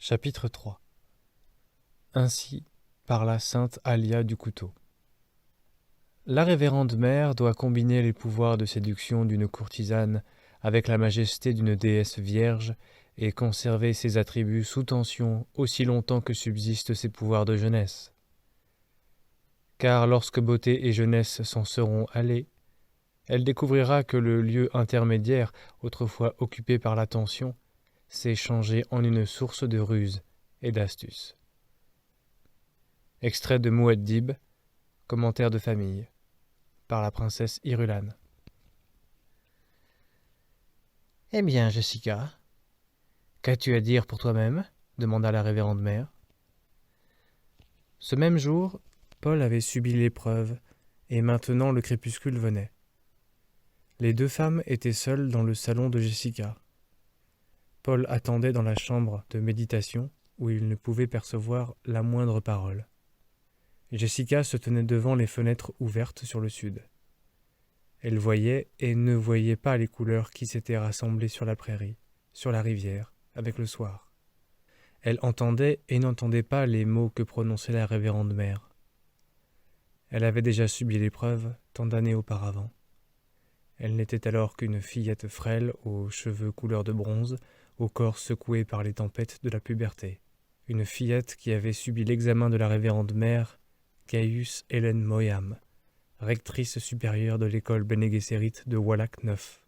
Chapitre 3. Ainsi parla sainte Alia du couteau. La révérende mère doit combiner les pouvoirs de séduction d'une courtisane avec la majesté d'une déesse vierge et conserver ses attributs sous tension aussi longtemps que subsistent ses pouvoirs de jeunesse. Car lorsque beauté et jeunesse s'en seront allées, elle découvrira que le lieu intermédiaire, autrefois occupé par l'attention, s'est changé en une source de ruse et d'astuce. Extrait de Mouaddib, commentaire de famille, par la princesse Irulan. « Eh bien, Jessica, qu'as-tu à dire pour toi-même » demanda la révérende mère. Ce même jour, Paul avait subi l'épreuve, et maintenant le crépuscule venait. Les deux femmes étaient seules dans le salon de Jessica. Paul attendait dans la chambre de méditation, où il ne pouvait percevoir la moindre parole. Jessica se tenait devant les fenêtres ouvertes sur le sud. Elle voyait et ne voyait pas les couleurs qui s'étaient rassemblées sur la prairie, sur la rivière, avec le soir. Elle entendait et n'entendait pas les mots que prononçait la révérende mère. Elle avait déjà subi l'épreuve tant d'années auparavant. Elle n'était alors qu'une fillette frêle aux cheveux couleur de bronze, au corps secoué par les tempêtes de la puberté. Une fillette qui avait subi l'examen de la révérende mère Gaius Hélène Moyam, rectrice supérieure de l'école Bene Gesserit de Wallach 9.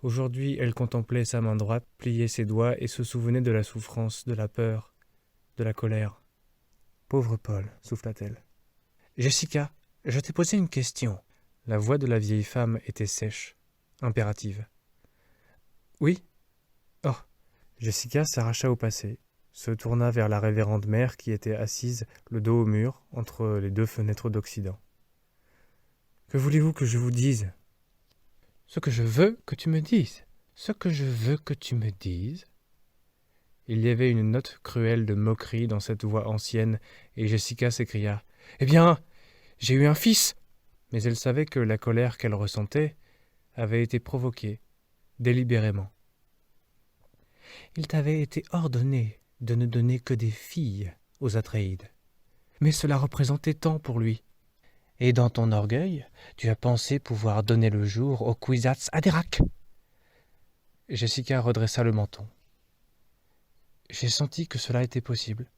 Aujourd'hui, elle contemplait sa main droite, pliait ses doigts et se souvenait de la souffrance, de la peur, de la colère. « Pauvre Paul, souffla-t-elle. « Jessica, je t'ai posé une question. » La voix de la vieille femme était sèche, impérative. « Oui. » Oh. Jessica s'arracha au passé, se tourna vers la révérende mère qui était assise, le dos au mur, entre les deux fenêtres d'Occident. « Que voulez-vous que je vous dise ?»« Ce que je veux que tu me dises. Ce que je veux que tu me dises. » Il y avait une note cruelle de moquerie dans cette voix ancienne, et Jessica s'écria « Eh bien, j'ai eu un fils !» Mais elle savait que la colère qu'elle ressentait avait été provoquée, délibérément. « Il t'avait été ordonné de ne donner que des filles aux Atréides. Mais cela représentait tant pour lui. Et dans ton orgueil, tu as pensé pouvoir donner le jour aux Kwisatz Haderach. » Jessica redressa le menton. « J'ai senti que cela était possible. »«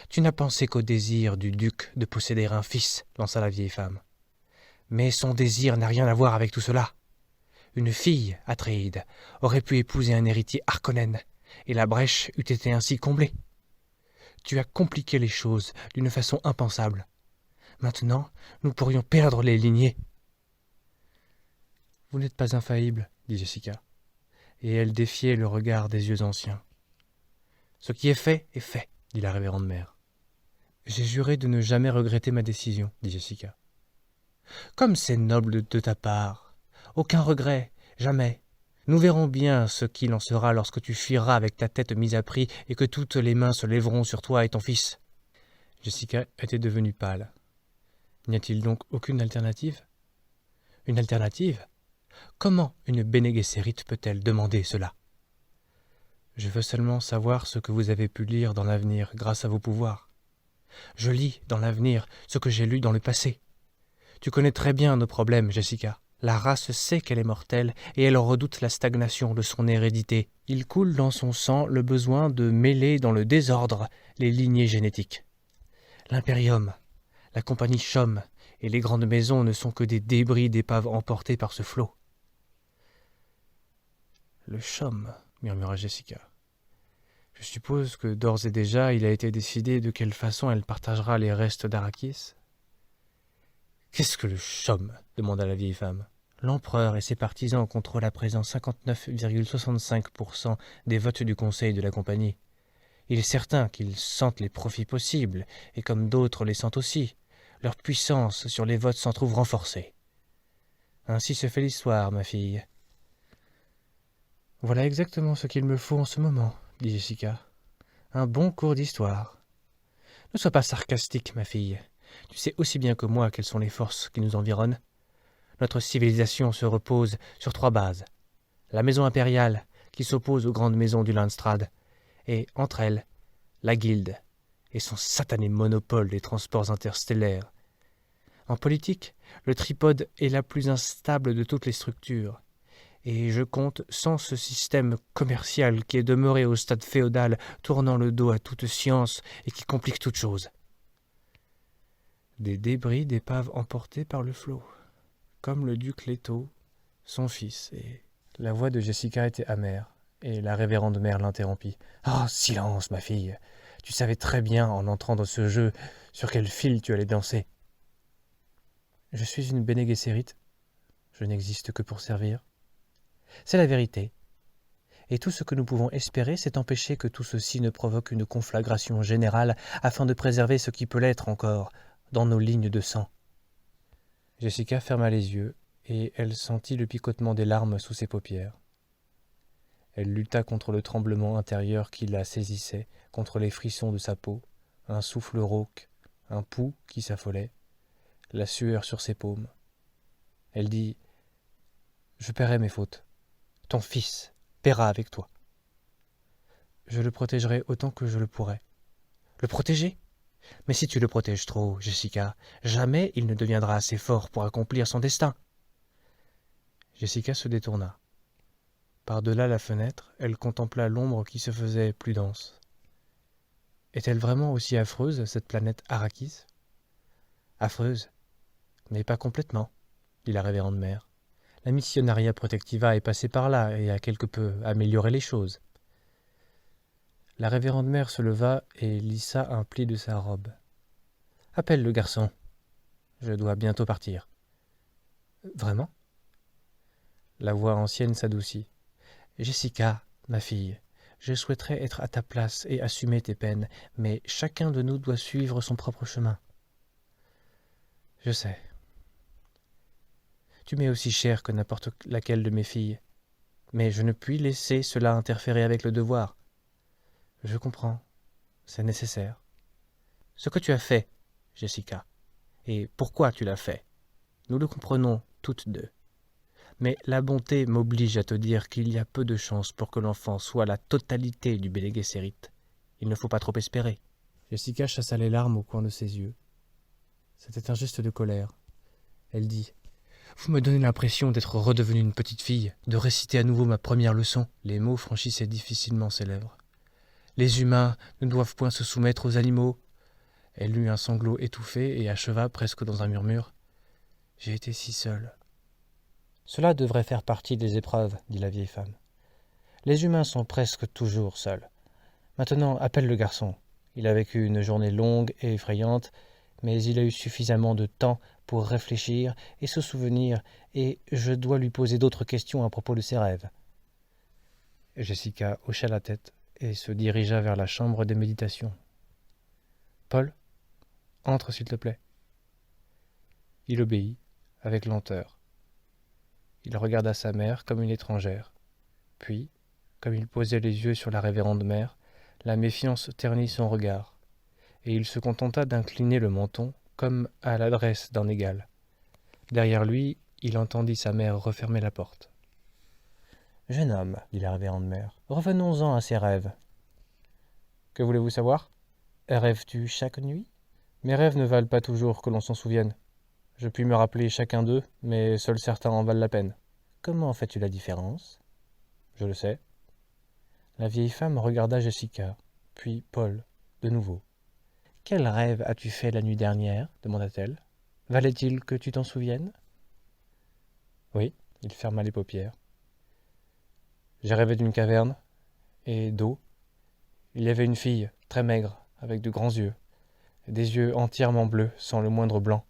Tu n'as pensé qu'au désir du duc de posséder un fils, » lança la vieille femme. « Mais son désir n'a rien à voir avec tout cela. Une fille, Atréide, aurait pu épouser un héritier Harkonnen, et la brèche eût été ainsi comblée. Tu as compliqué les choses d'une façon impensable. Maintenant, nous pourrions perdre les lignées. »« Vous n'êtes pas infaillible, » dit Jessica, et elle défiait le regard des yeux anciens. « Ce qui est fait, dit la révérende mère. « J'ai juré de ne jamais regretter ma décision, dit Jessica. « Comme c'est noble de ta part. Aucun regret, jamais. Nous verrons bien ce qu'il en sera lorsque tu fuiras avec ta tête mise à prix et que toutes les mains se lèveront sur toi et ton fils. » Jessica était devenue pâle. N'y a-t-il donc aucune alternative ? Une alternative ? Comment une Bene Gesserit peut-elle demander cela ? Je veux seulement savoir ce que vous avez pu lire dans l'avenir grâce à vos pouvoirs. Je lis dans l'avenir ce que j'ai lu dans le passé. Tu connais très bien nos problèmes, Jessica. La race sait qu'elle est mortelle et elle redoute la stagnation de son hérédité. Il coule dans son sang le besoin de mêler dans le désordre les lignées génétiques. L'impérium, la compagnie Chom et les grandes maisons ne sont que des débris d'épaves emportés par ce flot. « Le Chom » murmura Jessica. « Je suppose que d'ores et déjà il a été décidé de quelle façon elle partagera les restes d'Arrakis. »« Qu'est-ce que le Chom » demanda la vieille femme. « L'empereur et ses partisans contrôlent à présent 59,65% des votes du conseil de la compagnie. Il est certain qu'ils sentent les profits possibles, et comme d'autres les sentent aussi, leur puissance sur les votes s'en trouve renforcée. Ainsi se fait l'histoire, ma fille. » « Voilà exactement ce qu'il me faut en ce moment, » dit Jessica. « Un bon cours d'histoire. Ne sois pas sarcastique, ma fille. Tu sais aussi bien que moi quelles sont les forces qui nous environnent. Notre civilisation se repose sur 3 bases. La maison impériale, qui s'oppose aux grandes maisons du Landstrad, et, entre elles, la guilde et son satané monopole des transports interstellaires. En politique, le tripode est la plus instable de toutes les structures. Et je compte sans ce système commercial qui est demeuré au stade féodal, tournant le dos à toute science et qui complique toute chose. Des débris d'épaves emportés par le flot, comme le duc Leto, son fils, et la voix de Jessica était amère, et la révérende mère l'interrompit. « Oh, silence, ma fille! Tu savais très bien, en entrant dans ce jeu, sur quel fil tu allais danser. »« Je suis une Bene Gesserit. Je n'existe que pour servir. » C'est la vérité. Et tout ce que nous pouvons espérer, c'est empêcher que tout ceci ne provoque une conflagration générale afin de préserver ce qui peut l'être encore dans nos lignes de sang. Jessica ferma les yeux et elle sentit le picotement des larmes sous ses paupières. Elle lutta contre le tremblement intérieur qui la saisissait, contre les frissons de sa peau, un souffle rauque, un pouls qui s'affolait, la sueur sur ses paumes. Elle dit « Je paierai mes fautes. Ton fils paiera avec toi. Je le protégerai autant que je le pourrai. » Le protéger ? Mais si tu le protèges trop, Jessica, jamais il ne deviendra assez fort pour accomplir son destin. Jessica se détourna. Par-delà la fenêtre, elle contempla l'ombre qui se faisait plus dense. Est-elle vraiment aussi affreuse, cette planète Arrakis ? Affreuse, mais pas complètement, dit la révérende mère. La Missionaria Protectiva est passée par là et a quelque peu amélioré les choses. La révérende mère se leva et lissa un pli de sa robe. « Appelle le garçon. Je dois bientôt partir. »« Vraiment ?» La voix ancienne s'adoucit. « Jessica, ma fille, je souhaiterais être à ta place et assumer tes peines, mais chacun de nous doit suivre son propre chemin. »« Je sais. Tu m'es aussi chère que n'importe laquelle de mes filles, mais je ne puis laisser cela interférer avec le devoir. Je comprends, c'est nécessaire. Ce que tu as fait, Jessica, et pourquoi tu l'as fait, nous le comprenons toutes deux. Mais la bonté m'oblige à te dire qu'il y a peu de chances pour que l'enfant soit la totalité du Bene Gesserit. Il ne faut pas trop espérer. » Jessica chassa les larmes au coin de ses yeux. C'était un geste de colère. Elle dit « Vous me donnez l'impression d'être redevenue une petite fille, de réciter à nouveau ma première leçon. » Les mots franchissaient difficilement ses lèvres. « Les humains ne doivent point se soumettre aux animaux. » Elle eut un sanglot étouffé et acheva presque dans un murmure. « J'ai été si seule. » « Cela devrait faire partie des épreuves, dit la vieille femme. Les humains sont presque toujours seuls. Maintenant, appelle le garçon. Il a vécu une journée longue et effrayante, mais il a eu suffisamment de temps pour réfléchir et se souvenir, et je dois lui poser d'autres questions à propos de ses rêves. » Jessica hocha la tête et se dirigea vers la chambre des méditations. « Paul, entre s'il te plaît. » Il obéit, avec lenteur. Il regarda sa mère comme une étrangère. Puis, comme il posait les yeux sur la révérende mère, la méfiance ternit son regard, et il se contenta d'incliner le menton comme à l'adresse d'un égal. Derrière lui, il entendit sa mère refermer la porte. « Jeune homme, dit la révérende mère, revenons-en à ses rêves. »« Que voulez-vous savoir ? Rêves-tu chaque nuit ? Mes rêves ne valent pas toujours que l'on s'en souvienne. Je puis me rappeler chacun d'eux, mais seuls certains en valent la peine. »« Comment fais-tu la différence ? » ?»« Je le sais. » La vieille femme regarda Jessica, puis Paul, de nouveau. « Quel rêve as-tu fait la nuit dernière ? » demanda-t-elle. « Valait-il que tu t'en souviennes ? » Oui, il ferma les paupières. « J'ai rêvé d'une caverne et d'eau. Il y avait une fille, très maigre, avec de grands yeux, des yeux entièrement bleus, sans le moindre blanc.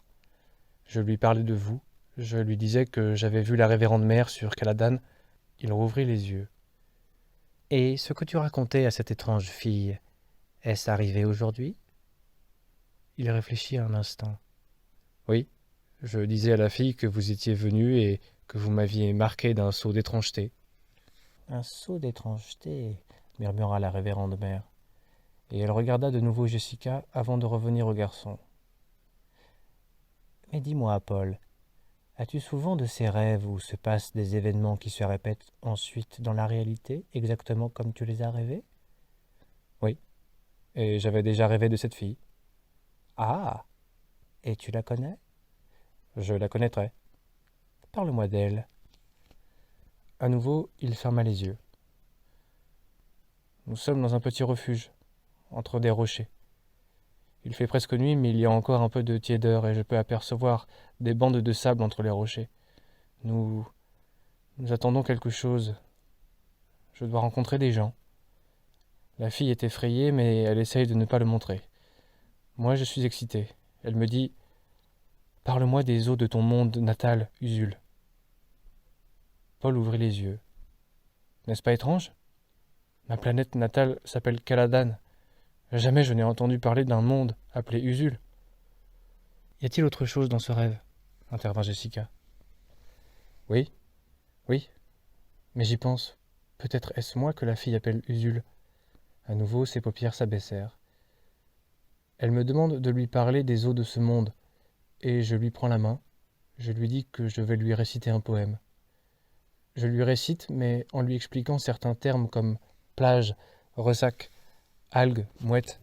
Je lui parlais de vous, je lui disais que j'avais vu la révérende mère sur Caladan. » Il rouvrit les yeux. « Et ce que tu racontais à cette étrange fille, est-ce arrivé aujourd'hui ?» Il réfléchit un instant. « Oui, je disais à la fille que vous étiez venu et que vous m'aviez marqué d'un sceau d'étrangeté. »« Un sceau d'étrangeté, » murmura la révérende mère, et elle regarda de nouveau Jessica avant de revenir au garçon. « Mais dis-moi, Paul, as-tu souvent de ces rêves où se passent des événements qui se répètent ensuite dans la réalité, exactement comme tu les as rêvés ? » « Oui. » Et j'avais déjà rêvé de cette fille. Ah, et tu la connais? Je la connaîtrai. Parle-moi d'elle. À nouveau, il ferma les yeux. Nous sommes dans un petit refuge, entre des rochers. Il fait presque nuit, mais il y a encore un peu de tiédeur et je peux apercevoir des bandes de sable entre les rochers. Nous attendons quelque chose. Je dois rencontrer des gens. La fille est effrayée, mais elle essaye de ne pas le montrer. Moi, je suis excité. Elle me dit « Parle-moi des eaux de ton monde natal, Usul. » Paul ouvrit les yeux. « N'est-ce pas étrange? Ma planète natale s'appelle Caladan. Jamais je n'ai entendu parler d'un monde appelé Usul. » Y a-t-il autre chose dans ce rêve? Intervint Jessica. Oui, oui, mais j'y pense. Peut-être est-ce moi que la fille appelle Usul. À nouveau, ses paupières s'abaissèrent. Elle me demande de lui parler des eaux de ce monde, et je lui prends la main. Je lui dis que je vais lui réciter un poème. Je lui récite, mais en lui expliquant certains termes comme plage, ressac, algues, mouette.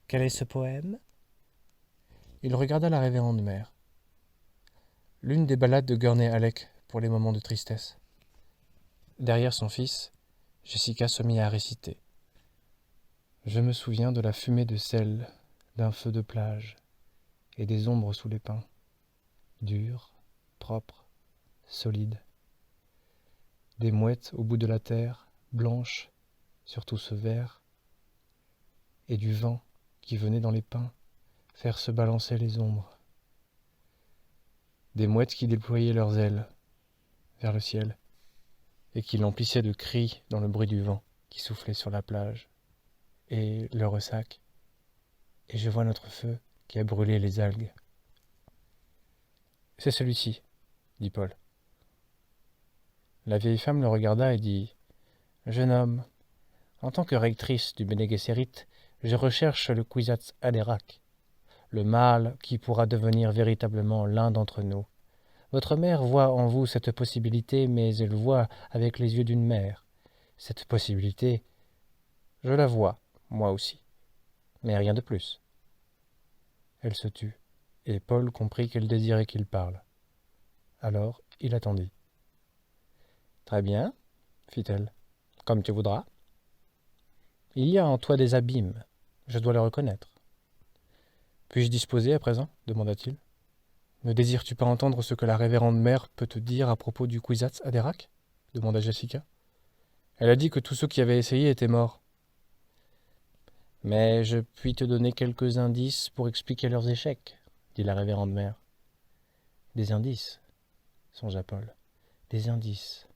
Quel est ce poème? Il regarda la révérende mère. L'une des ballades de Gurney Halleck pour les moments de tristesse. Derrière son fils, Jessica se mit à réciter. Je me souviens de la fumée de sel, d'un feu de plage, et des ombres sous les pins, dures, propres, solides. Des mouettes au bout de la terre, blanches, sur tout ce vert, et du vent qui venait dans les pins faire se balancer les ombres. Des mouettes qui déployaient leurs ailes vers le ciel, et qui l'emplissaient de cris dans le bruit du vent qui soufflait sur la plage, et le ressac, et je vois notre feu qui a brûlé les algues. C'est celui-ci, dit Paul. La vieille femme le regarda et dit « Jeune homme, en tant que rectrice du Bene Gesserit, je recherche le Kwisatz Haderach, le mâle qui pourra devenir véritablement l'un d'entre nous. Votre mère voit en vous cette possibilité, mais elle voit avec les yeux d'une mère. Cette possibilité, je la vois, moi aussi, mais rien de plus. » Elle se tut, et Paul comprit qu'elle désirait qu'il parle. Alors il attendit. « Très bien, fit-elle, comme tu voudras. Il y a en toi des abîmes, je dois le reconnaître. »« Puis-je disposer à présent ? Demanda-t-il. Ne désires-tu pas entendre ce que la révérende mère peut te dire à propos du Kwisatz Haderach ? Demanda Jessica. Elle a dit que tous ceux qui avaient essayé étaient morts. Mais je puis te donner quelques indices pour expliquer leurs échecs, dit la révérende mère. Des indices, songea Paul. Des indices.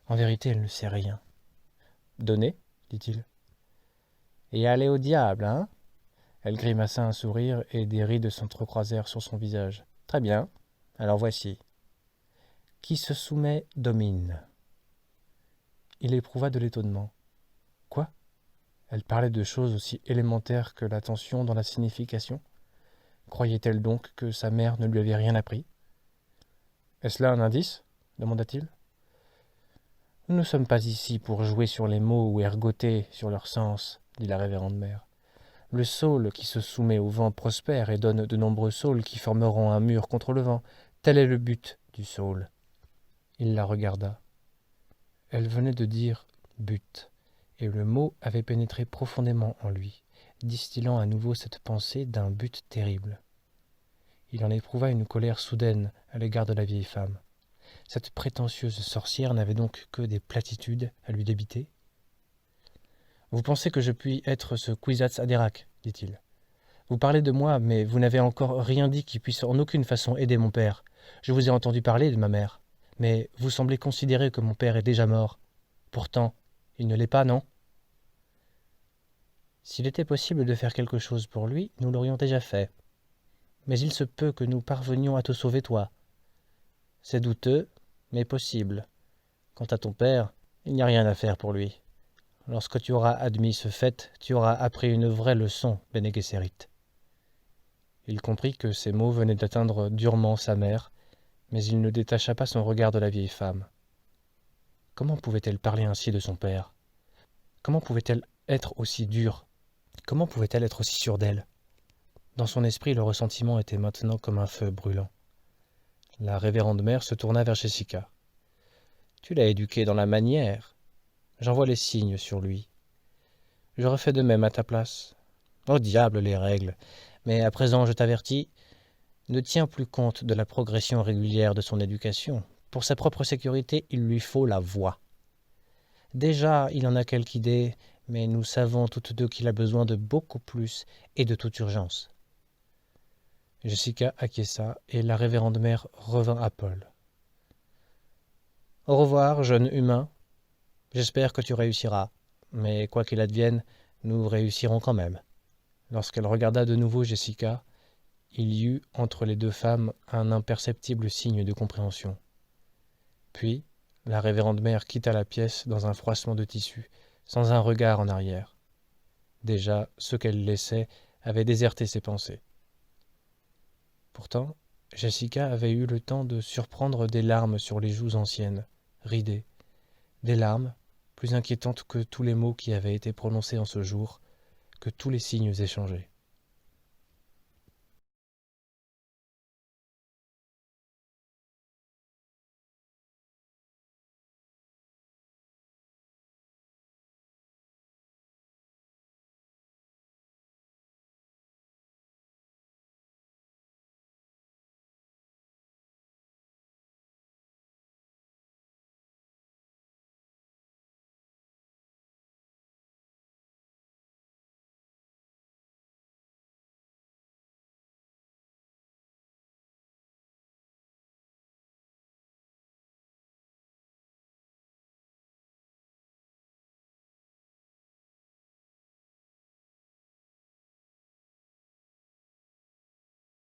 En vérité, elle ne sait rien. Donnez, dit-il. Et allez au diable, hein ? Elle grimaça un sourire et des rides s'entrecroisèrent sur son visage. Très bien, alors voici. Qui se soumet domine. Il éprouva de l'étonnement. Quoi ? Elle parlait de choses aussi élémentaires que l'attention dans la signification. Croyait-elle donc que sa mère ne lui avait rien appris ? Est-ce là un indice ? Demanda-t-il. Nous ne sommes pas ici pour jouer sur les mots ou ergoter sur leur sens, dit la révérende mère. Le saule qui se soumet au vent prospère et donne de nombreux saules qui formeront un mur contre le vent. Tel est le but du saule. Il la regarda. Elle venait de dire « but », et le mot avait pénétré profondément en lui, distillant à nouveau cette pensée d'un but terrible. Il en éprouva une colère soudaine à l'égard de la vieille femme. Cette prétentieuse sorcière n'avait donc que des platitudes à lui débiter. « Vous pensez que je puis être ce Kwisatz Haderach, dit-il. Vous parlez de moi, mais vous n'avez encore rien dit qui puisse en aucune façon aider mon père. Je vous ai entendu parler de ma mère, mais vous semblez considérer que mon père est déjà mort. Pourtant, il ne l'est pas, non ? S'il était possible de faire quelque chose pour lui, nous l'aurions déjà fait. Mais il se peut que nous parvenions à te sauver, toi. C'est douteux, mais possible. Quant à ton père, il n'y a rien à faire pour lui. Lorsque tu auras admis ce fait, tu auras appris une vraie leçon, Bene Gesserit. » Il comprit que ces mots venaient d'atteindre durement sa mère, mais il ne détacha pas son regard de la vieille femme. Comment pouvait-elle parler ainsi de son père ? Comment pouvait-elle être aussi dure ? Comment pouvait-elle être aussi sûre d'elle? Dans son esprit, le ressentiment était maintenant comme un feu brûlant. La révérende mère se tourna vers Jessica. « Tu l'as éduqué dans la manière. J'en vois les signes sur lui. J'aurais fait de même à ta place. Au diable les règles. Mais à présent, je t'avertis, ne tiens plus compte de la progression régulière de son éducation. Pour sa propre sécurité, il lui faut la voix. Déjà, il en a quelque idée, mais nous savons toutes deux qu'il a besoin de beaucoup plus et de toute urgence. » Jessica acquiesça et la révérende mère revint à Paul. « Au revoir, jeune humain. J'espère que tu réussiras, mais quoi qu'il advienne, nous réussirons quand même. » Lorsqu'elle regarda de nouveau Jessica, il y eut entre les deux femmes un imperceptible signe de compréhension. Puis, la révérende mère quitta la pièce dans un froissement de tissu, sans un regard en arrière. Déjà, ceux qu'elle laissait avaient déserté ses pensées. Pourtant, Jessica avait eu le temps de surprendre des larmes sur les joues anciennes, ridées, des larmes plus inquiétantes que tous les mots qui avaient été prononcés en ce jour, que tous les signes échangés.